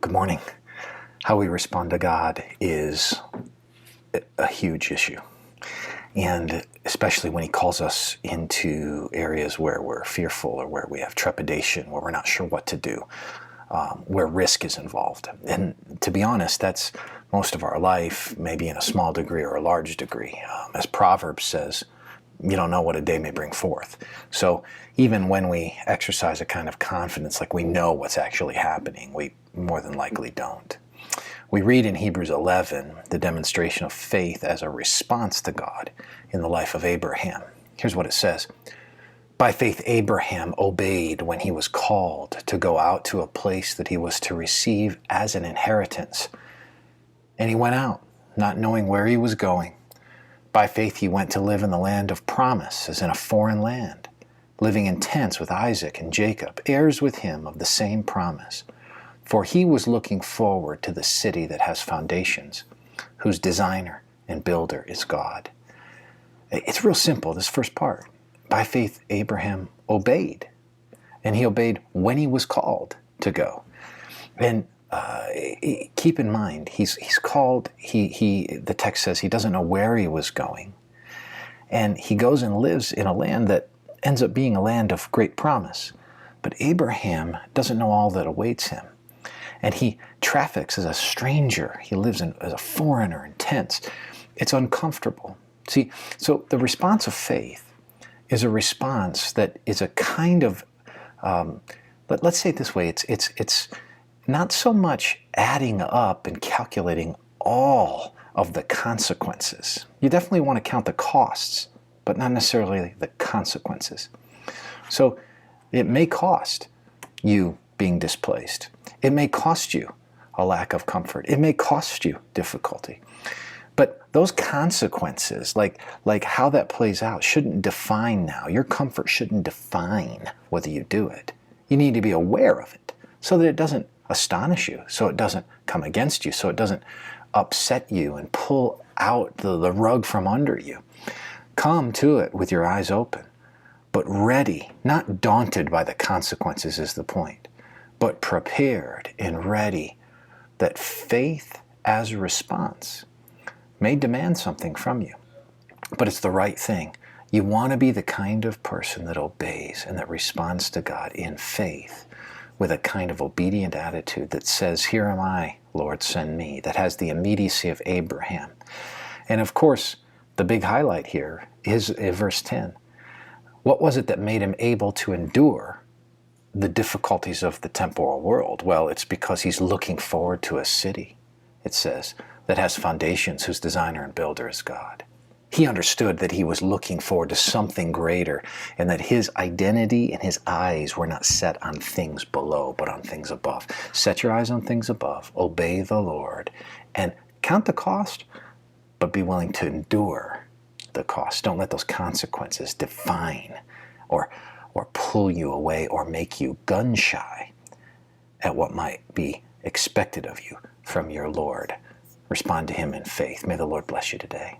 Good morning. How we respond to God is a huge issue. And especially when he calls us into areas where we're fearful or where we have trepidation, where we're not sure what to do, where risk is involved. And to be honest, that's most of our life, maybe in a small degree or a large degree. As Proverbs says, you don't know what a day may bring forth. So even when we exercise a kind of confidence, like we know what's actually happening, we more than likely don't. We read in Hebrews 11 the demonstration of faith as a response to God in the life of Abraham. Here's what it says. By faith, Abraham obeyed when he was called to go out to a place that he was to receive as an inheritance. And he went out, not knowing where he was going. By faith, he went to live in the land of promise, as in a foreign land, living in tents with Isaac and Jacob, heirs with him of the same promise. For he was looking forward to the city that has foundations, whose designer and builder is God. It's real simple, this first part. By faith, Abraham obeyed, and he obeyed when he was called to go. And keep in mind, he's called, the text says he doesn't know where he was going. And he goes and lives in a land that ends up being a land of great promise. But Abraham doesn't know all that awaits him. And he traffics as a stranger. He lives as a foreigner in tents. It's uncomfortable. See, so the response of faith is a response that is a kind of, let's say it this way, it's not so much adding up and calculating all of the consequences. You definitely want to count the costs, but not necessarily the consequences. So it may cost you being displaced. It may cost you a lack of comfort. It may cost you difficulty. But those consequences, like how that plays out, shouldn't define now. Your comfort shouldn't define whether you do it. You need to be aware of it so that it doesn't astonish you, so it doesn't come against you, so it doesn't upset you and pull out the rug from under you. Come to it with your eyes open, but ready, not daunted by the consequences is the point, but prepared and ready that faith as a response may demand something from you, but it's the right thing. You want to be the kind of person that obeys and that responds to God in faith with a kind of obedient attitude that says, here am I, Lord, send me, that has the immediacy of Abraham. And of course, the big highlight here is verse 10. What was it that made him able to endure the difficulties of the temporal world? Well, it's because he's looking forward to a city, it says, that has foundations, whose designer and builder is God. He understood that he was looking forward to something greater and that his identity and his eyes were not set on things below, but on things above. Set your eyes on things above, obey the Lord, and count the cost, but be willing to endure the cost. Don't let those consequences define or pull you away or make you gun shy at what might be expected of you from your Lord. Respond to him in faith. May the Lord bless you today.